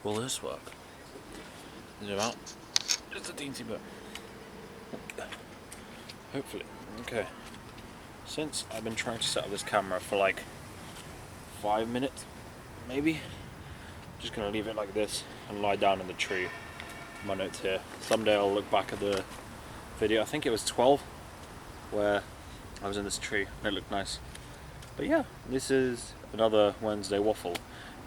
Will this work? Is it about? Just a teensy bit. Hopefully. Okay. Since I've been trying to set up this camera for like 5 minutes, maybe, I'm just gonna leave it like this and lie down in the tree. My notes here. Someday I'll look back at the video. I think it was 12, where I was in this tree and it looked nice. But yeah, this is another Wednesday waffle.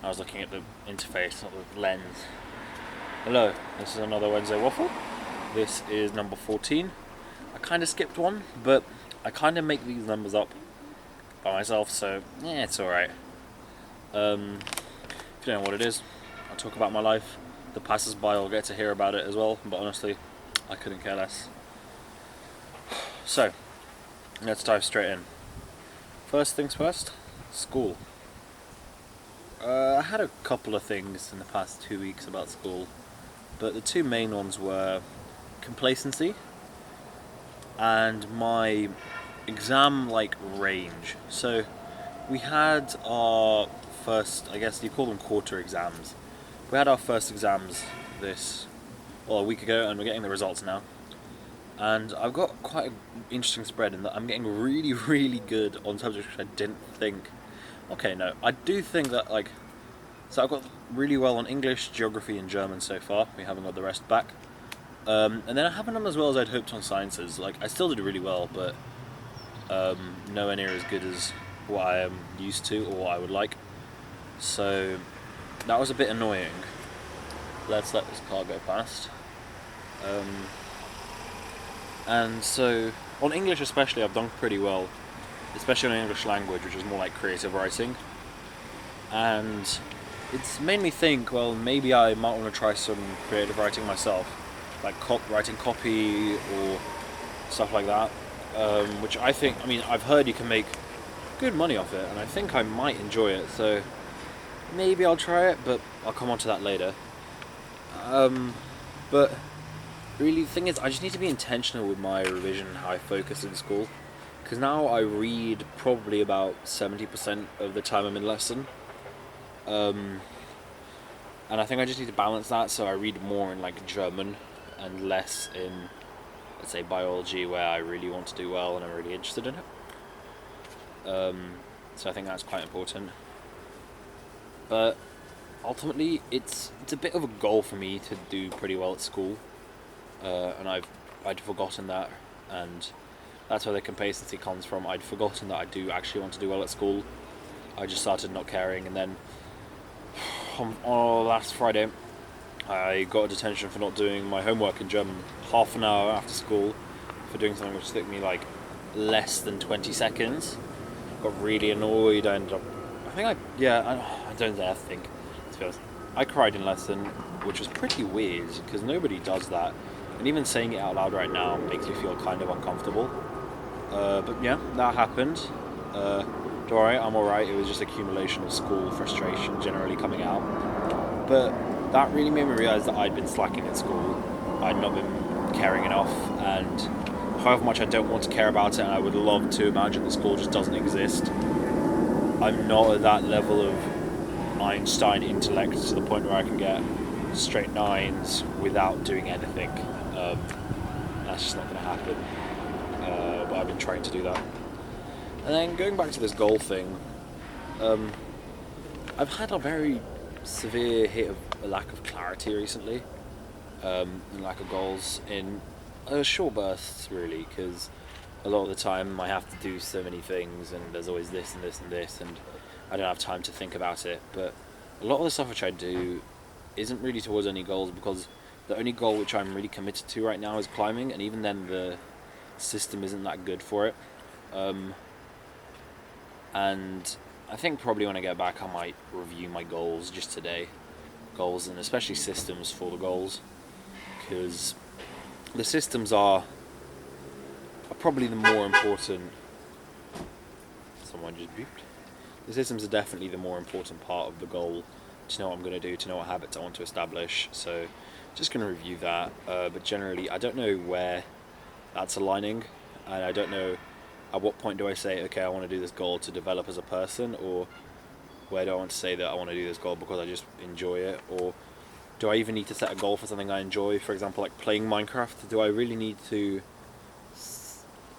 I was looking at the interface, not the lens. Hello, this is another Wednesday waffle. This is number 14. I kind of skipped one, but I kind of make these numbers up by myself, so yeah, it's alright. If you don't know what it is, I'll talk about my life. The passers-by will get to hear about it as well, but honestly, I couldn't care less. So, let's dive straight in. First things first, school. I had a couple of things in the past 2 weeks about school, but the two main ones were complacency and my exam range. So we had our first, I guess you call them quarter exams. We had our first exams a week ago, and we're getting the results now. And I've got quite an interesting spread in that I'm getting really, really good on subjects which I didn't think. Okay, no, I do think that so I've got really well on English, geography, and German so far. We haven't got the rest back. And then I haven't done as well as I'd hoped on sciences. I still did really well, but nowhere near as good as what I am used to or what I would like. So that was a bit annoying. Let's let this car go past. And so on English especially, I've done pretty well, especially on English language, which is more like creative writing. And it's made me think, well, maybe I might want to try some creative writing myself, like writing copy or stuff like that, which I've heard you can make good money off it, and I think I might enjoy it, so maybe I'll try it, but I'll come on to that later. But really, the thing is, I just need to be intentional with my revision and how I focus in school, because now I read probably about 70% of the time I'm in lesson. And I think I just need to balance that, so I read more in German and less in, let's say, biology, where I really want to do well and I'm really interested in it. So I think that's quite important. But ultimately, it's a bit of a goal for me to do pretty well at school, and I'd forgotten that, and that's where the complacency comes from. I'd forgotten that I do actually want to do well at school. I just started not caring, and then on last Friday, I got a detention for not doing my homework in German half an hour after school for doing something which took me less than 20 seconds. Got really annoyed. I ended up, I don't dare think, to be honest. I cried in lesson, which was pretty weird because nobody does that, and even saying it out loud right now makes me feel kind of uncomfortable. But yeah, that happened. Don't worry, I'm alright. It was just accumulation of school frustration generally coming out. But that really made me realise that I'd been slacking at school. I'd not been caring enough, and however much I don't want to care about it, and I would love to imagine that school just doesn't exist, I'm not at that level of Einstein intellect to the point where I can get straight nines without doing anything. That's just not going to happen. But I've been trying to do that. And then going back to this goal thing, I've had a very severe hit of a lack of clarity recently, and lack of goals in short bursts, really, because a lot of the time I have to do so many things, and there's always this and this and this, and I don't have time to think about it. But a lot of the stuff which I do isn't really towards any goals, because the only goal which I'm really committed to right now is climbing, and even then the system isn't that good for it. And I think probably when I get back I might review my goals just today. Goals, and especially systems for the goals, because the systems are probably the more important. Someone just beeped. The systems are definitely the more important part of the goal, to know what I'm going to do, to know what habits I want to establish. So just going to review that, but generally I don't know where that's aligning, and I don't know at what point do I say, okay, I want to do this goal to develop as a person, or where do I want to say that I want to do this goal because I just enjoy it, or do I even need to set a goal for something I enjoy? For example, like playing Minecraft. Do I really need to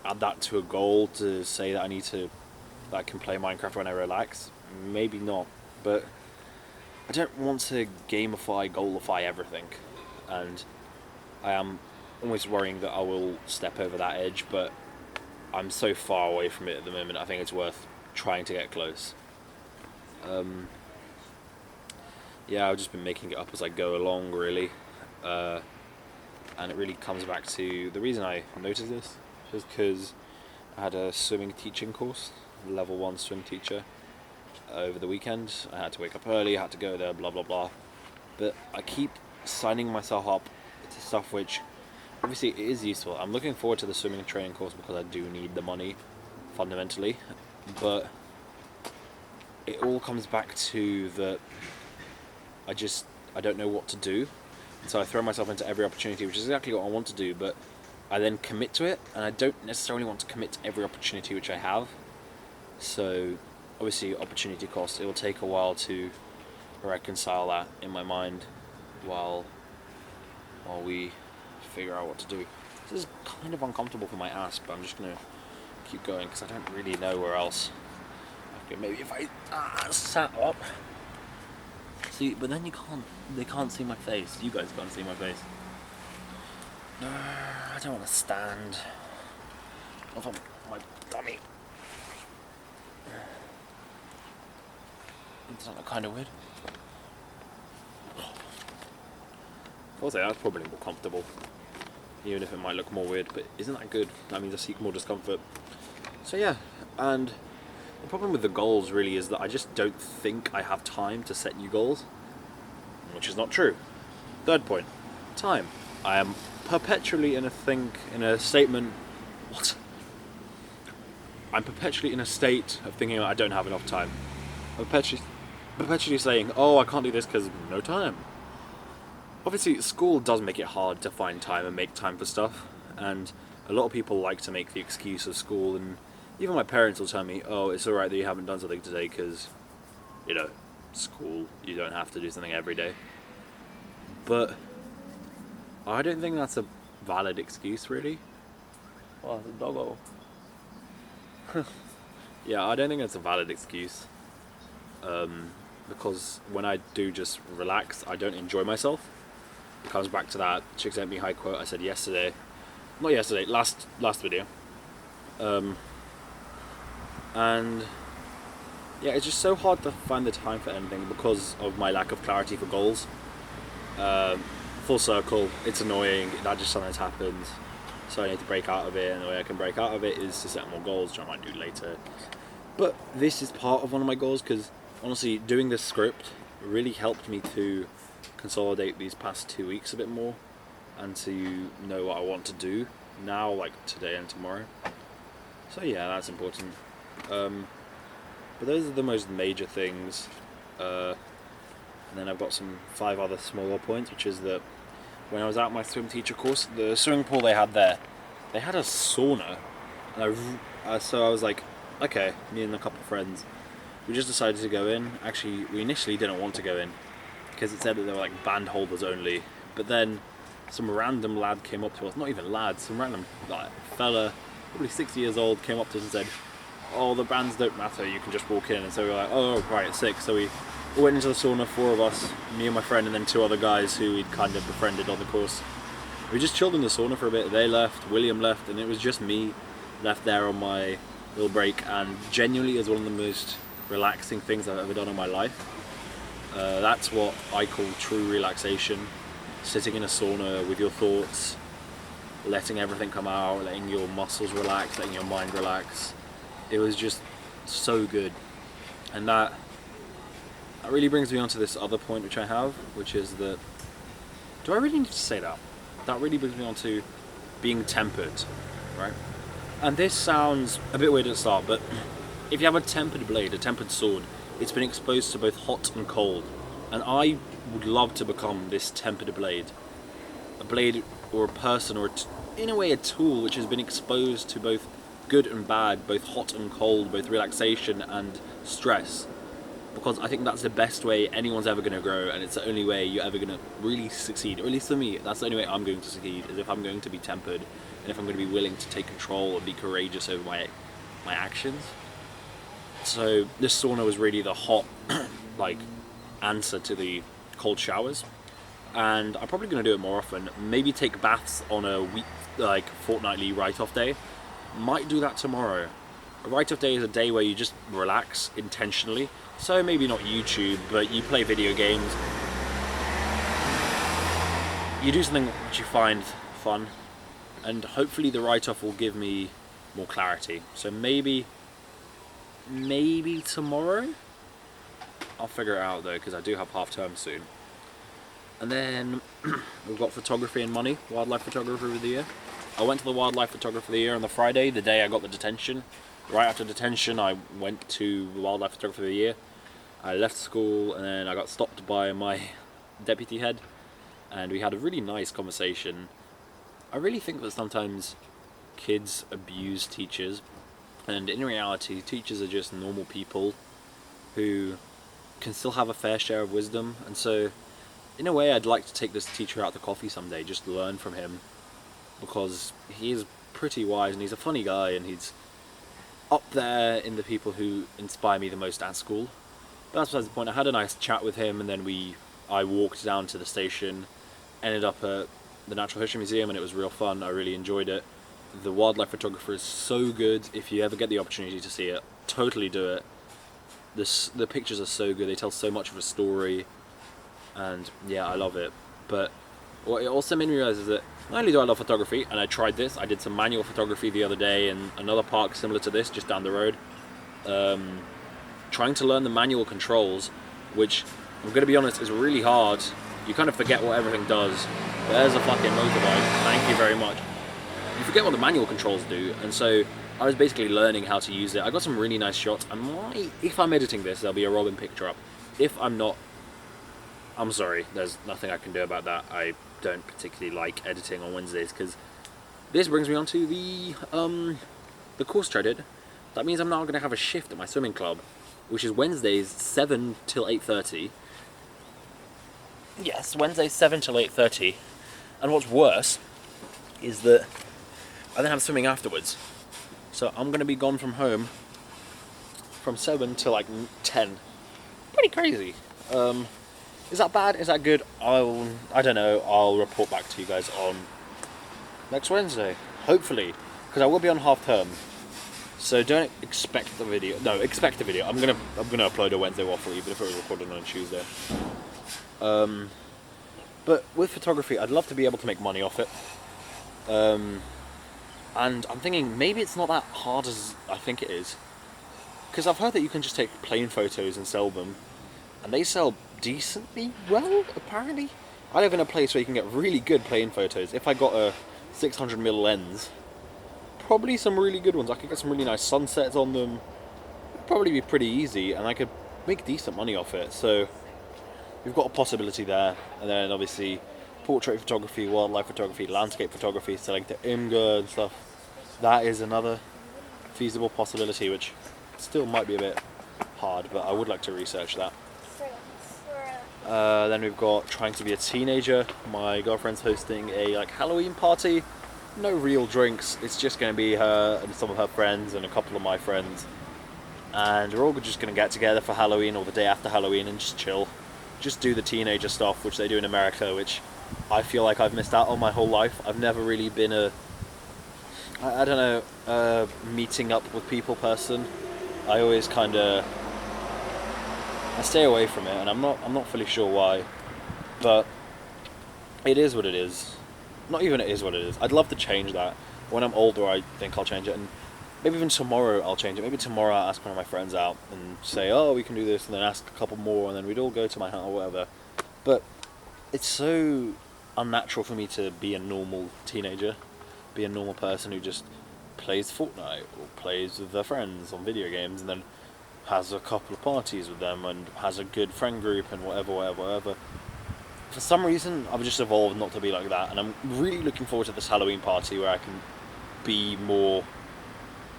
add that to a goal to say that that I can play Minecraft when I relax? Maybe not, but I don't want to gamify, goalify everything, and I am almost worrying that I will step over that edge, but I'm so far away from it at the moment, I think it's worth trying to get close. Yeah, I've just been making it up as I go along, really, and it really comes back to the reason I noticed this is because I had a swimming teaching course, level 1 swim teacher, over the weekend. I had to wake up early, I had to go there, blah blah blah, but I keep signing myself up to stuff which obviously it is useful. I'm looking forward to the swimming training course because I do need the money fundamentally, but it all comes back to that I don't know what to do, and so I throw myself into every opportunity, which is exactly what I want to do, but I then commit to it, and I don't necessarily want to commit to every opportunity which I have. So obviously opportunity cost, it will take a while to reconcile that in my mind while we figure out what to do. This is kind of uncomfortable for my ass, but I'm just going to keep going because I don't really know where else. Okay, maybe if I sat up. See, but then they can't see my face. You guys can't see my face. No, I don't want to stand. Off on my dummy. Doesn't that look kind of weird? I'll say that's probably more comfortable, even if it might look more weird, but isn't that good? That means I seek more discomfort. So yeah, and the problem with the goals really is that I just don't think I have time to set new goals, which is not true. Third point, time. I am perpetually in a statement. What? I'm perpetually in a state of thinking I don't have enough time. I'm perpetually saying, oh, I can't do this because no time. Obviously, school does make it hard to find time and make time for stuff, and a lot of people like to make the excuse of school, and even my parents will tell me, oh, it's alright that you haven't done something today because, school, you don't have to do something every day. But I don't think that's a valid excuse, really. Oh, it's a doggo. Yeah, I don't think that's a valid excuse. Because when I do just relax, I don't enjoy myself. It comes back to that Chick Sent Me High quote I said last video. And yeah, it's just so hard to find the time for anything because of my lack of clarity for goals. Full circle, it's annoying, that just sometimes happens, so I need to break out of it, and the way I can break out of it is to set more goals, which I might do later. But this is part of one of my goals, because honestly, doing this script really helped me to consolidate these past 2 weeks a bit more, and to know what I want to do now, like today and tomorrow. So yeah, that's important. But those are the most major things. And then I've got 5 other smaller points, which is that when I was at my swim teacher course, the swimming pool they had there, they had a sauna. And so I was like, okay, me and a couple of friends, we just decided to go in. Actually, we initially didn't want to go in because it said that they were like band holders only. But then some random lad came up to us, not even lad, some random fella, probably 60 years old, came up to us and said, oh, the bands don't matter, you can just walk in. And so we were like, oh, right, sick. So we went into the sauna, 4 of us, me and my friend, and then 2 other guys who we'd kind of befriended on the course. We just chilled in the sauna for a bit. They left, William left, and it was just me left there on my little break, and genuinely is one of the most relaxing things I've ever done in my life. That's what I call true relaxation. Sitting in a sauna with your thoughts, letting everything come out, letting your muscles relax, letting your mind relax. It was just so good. And that really brings me on to this other point which I have, which is that, do I really need to say that? That really brings me on to being tempered, right? And this sounds a bit weird at the start, but if you have a tempered blade, a tempered sword, it's been exposed to both hot and cold. And I would love to become this tempered blade. A blade or a person, or in a way a tool which has been exposed to both good and bad, both hot and cold, both relaxation and stress. because I think that's the best way anyone's ever going to grow, and it's the only way you're ever going to really succeed, or at least for me, that's the only way I'm going to succeed, is if I'm going to be tempered, and if I'm going to be willing to take control and be courageous over my actions. So this sauna was really the hot like answer to the cold showers, and I'm probably going to do it more often. Maybe take baths on a week, like fortnightly write-off day. Might do that tomorrow. A write-off day is a day where you just relax intentionally. So maybe not YouTube, but you play video games. You do something which you find fun, and hopefully the write-off will give me more clarity. So maybe tomorrow. I'll figure it out though, because I do have half term soon. And then we've got photography and money, wildlife photographer of the year. I went to the wildlife photographer of the year on the Friday, the day I got the detention. Right after detention, I went to the wildlife photographer of the year. I left school and then I got stopped by my deputy head, and we had a really nice conversation. I really think that sometimes kids abuse teachers, and in reality, teachers are just normal people who can still have a fair share of wisdom. And so, in a way, I'd like to take this teacher out to coffee someday, just learn from him, because he is pretty wise and he's a funny guy, and he's up there in the people who inspire me the most at school. But that's besides the point. I had a nice chat with him, and then I walked down to the station, ended up at the Natural History Museum, and it was real fun. I really enjoyed it. The wildlife photographer is so good. If you ever get the opportunity to see it, totally do it. The pictures are so good. They tell so much of a story, and yeah, I love it. But what it also made me realize is that not only do I love photography, and I tried this, I did some manual photography the other day in another park similar to this, just down the road. Trying to learn the manual controls, which I'm going to be honest is really hard. You kind of forget what everything does. There's a fucking motorbike. Thank you very much. You forget what the manual controls do, and so I was basically learning how to use it. I got some really nice shots. I might, if I'm editing this, there'll be a Robin picture up. If I'm not, I'm sorry, there's nothing I can do about that. I don't particularly like editing on Wednesdays, because this brings me on to the course dreaded. That means I'm now going to have a shift at my swimming club, which is Wednesdays 7 till 8:30. Yes, Wednesdays 7 till 8:30. And what's worse is that I then have swimming afterwards. So I'm going to be gone from home from 7 till like 10. Pretty crazy. Is that bad? Is that good? I don't know. I'll report back to you guys on next Wednesday, hopefully, because I will be on half term. So don't expect the video. No, expect the video. I'm gonna upload a Wednesday waffle, even if it was recorded on a Tuesday. But with photography, I'd love to be able to make money off it. And I'm thinking maybe it's not that hard as I think it is, because I've heard that you can just take plain photos and sell them, and they sell decently well, apparently. I live in a place where you can get really good plain photos. If I got a 600mm lens, probably some really good ones. I could get some really nice sunsets on them. It'd probably be pretty easy, and I could make decent money off it. So we've got a possibility there. And then obviously portrait photography, wildlife photography, landscape photography, selling to IMGA and stuff. That is another feasible possibility, which still might be a bit hard, but I would like to research that. Then we've got trying to be a teenager. My girlfriend's hosting a Halloween party. No real drinks. It's just going to be her and some of her friends and a couple of my friends. And we're all just going to get together for Halloween or the day after Halloween and just chill. Just do the teenager stuff, which they do in America, which I feel like I've missed out on my whole life. I've never really been a meeting up with people person. I always I stay away from it, and I'm not fully sure why, but it is what it is. Not even it is what it is. I'd love to change that. When I'm older, I think I'll change it, and maybe even tomorrow I'll change it. Maybe tomorrow I'll ask one of my friends out and say, oh, we can do this, and then ask a couple more, and then we'd all go to my house or whatever. But it's so unnatural for me to be a normal teenager, be a normal person who just plays Fortnite or plays with their friends on video games, and then has a couple of parties with them and has a good friend group and whatever. For some reason, I've just evolved not to be like that, and I'm really looking forward to this Halloween party where I can be more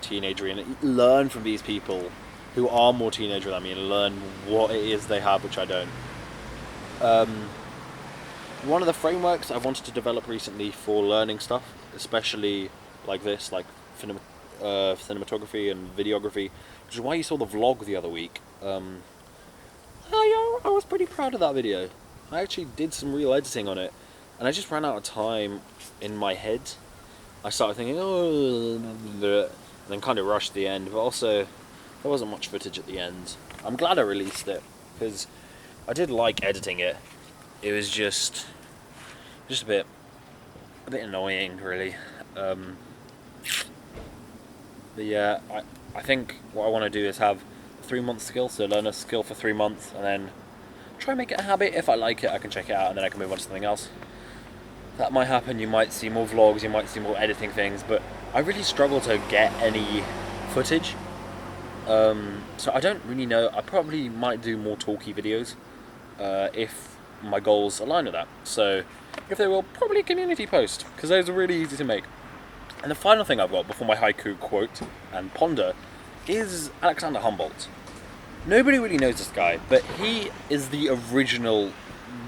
teenagery and learn from these people who are more teenager than me and learn what it is they have, which I don't. One of the frameworks I've wanted to develop recently for learning stuff, especially like this, like cinematography and videography, which is why you saw the vlog the other week. I was pretty proud of that video. I actually did some real editing on it, and I just ran out of time in my head. I started thinking, oh, and then kind of rushed the end, but also there wasn't much footage at the end. I'm glad I released it, because I did like editing it. It was just a bit annoying, really. But yeah, I think what I want to do is have a 3-month skill, so learn a skill for 3 months, and then try and make it a habit. If I like it, I can check it out, and then I can move on to something else. That might happen. You might see more vlogs, you might see more editing things, but I really struggle to get any footage. So I don't really know. I probably might do more talky videos if my goals align with that. So if they will, probably a community post, because those are really easy to make. And the final thing I've got before my haiku quote and ponder is Alexander Humboldt. Nobody really knows this guy, but he is the original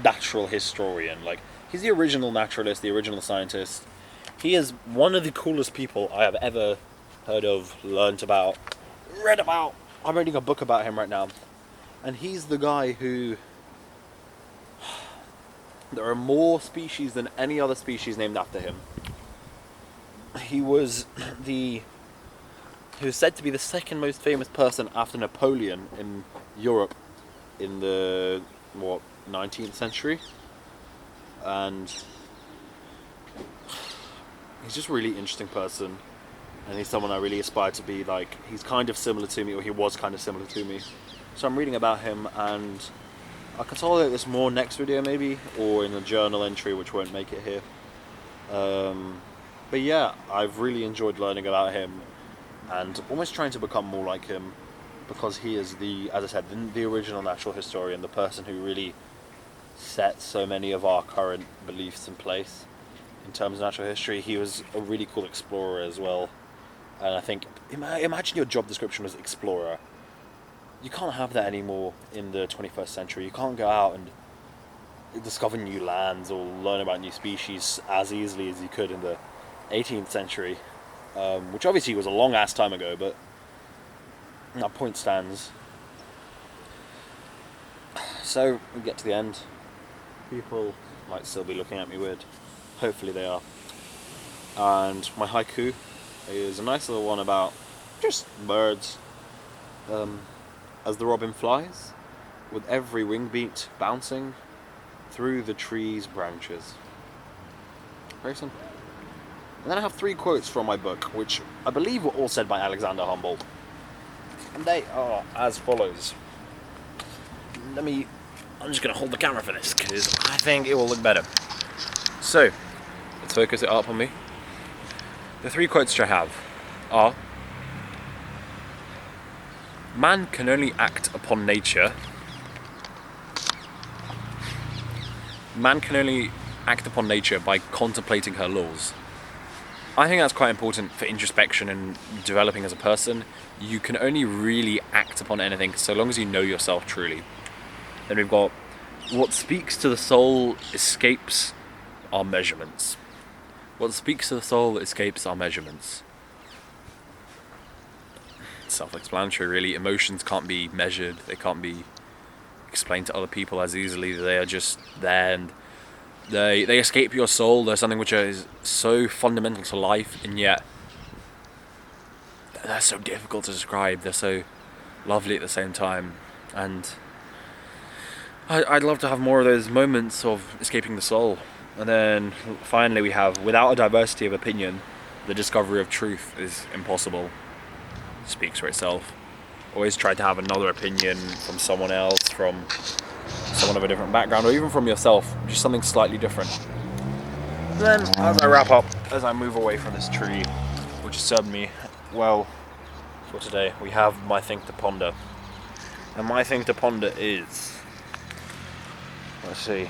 natural historian. Like, he's the original naturalist, the original scientist. He is one of the coolest people I have ever heard of, learnt about, read about. I'm reading a book about him right now. And he's the guy who... There are more species than any other species named after him. He was said to be the second most famous person after Napoleon in Europe in the 19th century, and he's just a really interesting person, and he's someone I really aspire to be like. He's kind of similar to me, or he was kind of similar to me, so I'm reading about him, and I'll consolidate this more next video maybe, or in a journal entry which won't make it here. But yeah, I've really enjoyed learning about him and almost trying to become more like him, because he is as I said, the original natural historian, the person who really set so many of our current beliefs in place in terms of natural history. He was a really cool explorer as well, and I think, imagine your job description was explorer. You can't have that anymore in the 21st century. You can't go out and discover new lands or learn about new species as easily as you could in the 18th century, which obviously was a long ass time ago, but that point stands. So we get to the end. People might still be looking at me weird. Hopefully they are. And my haiku is a nice little one about just birds. As the robin flies, with every wing beat bouncing through the tree's branches. Very simple. And then I have 3 quotes from my book, which I believe were all said by Alexander Humboldt. And they are as follows. I'm just going to hold the camera for this, because I think it will look better. So, let's focus it up on me. The 3 quotes I have are: man can only act upon nature. Man can only act upon nature by contemplating her laws. I think that's quite important for introspection and developing as a person. You can only really act upon anything so long as you know yourself truly. Then we've got, what speaks to the soul escapes our measurements. What speaks to the soul escapes our measurements. Self-explanatory, really. Emotions can't be measured. They can't be explained to other people as easily. They are just there, and they escape your soul. They're something which is so fundamental to life, and yet they're so difficult to describe. They're so lovely at the same time, and I'd love to have more of those moments of escaping the soul. And then finally we have, without a diversity of opinion, the discovery of truth is impossible. It speaks for itself. Always try to have another opinion from someone else, from someone of a different background, or even from yourself, just something slightly different. And then, as I wrap up, as I move away from this tree, which has served me well for today, we have my thing to ponder. And my thing to ponder is, let's see,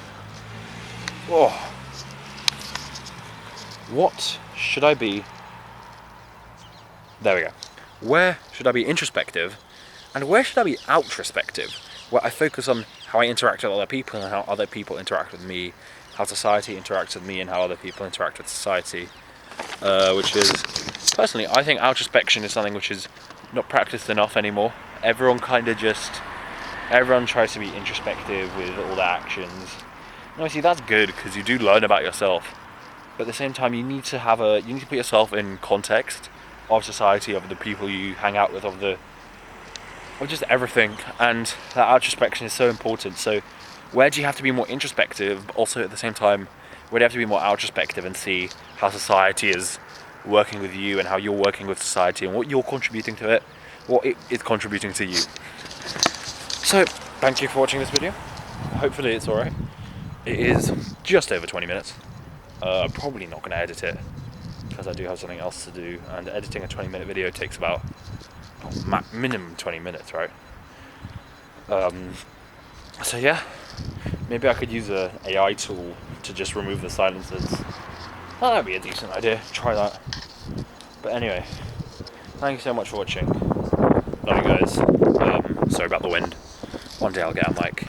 what should I be? There we go. Where should I be introspective, And where should I be outrospective? Where I focus on how I interact with other people and how other people interact with me, how society interacts with me and how other people interact with society. Which is, personally, I think outrospection is something which is not practiced enough anymore. Everyone tries to be introspective with all their actions. And obviously that's good because you do learn about yourself. But at the same time, you need to put yourself in context of society, of the people you hang out with, of just everything. And that outrospection is so important. So where do you have to be more introspective, but also at the same time, where do you have to be more outrospective and see how society is working with you and how you're working with society and what you're contributing to it, what it is contributing to you. So, thank you for watching this video. Hopefully it's alright. It is just over 20 minutes. I'm probably not going to edit it because I do have something else to do, and editing a 20-minute video takes about minimum 20 minutes, right? So yeah, maybe I could use an AI tool to just remove the silences. That would be a decent idea. Try that. But anyway, thank you so much for watching. Love you guys. Sorry about the wind. One day I'll get a mic.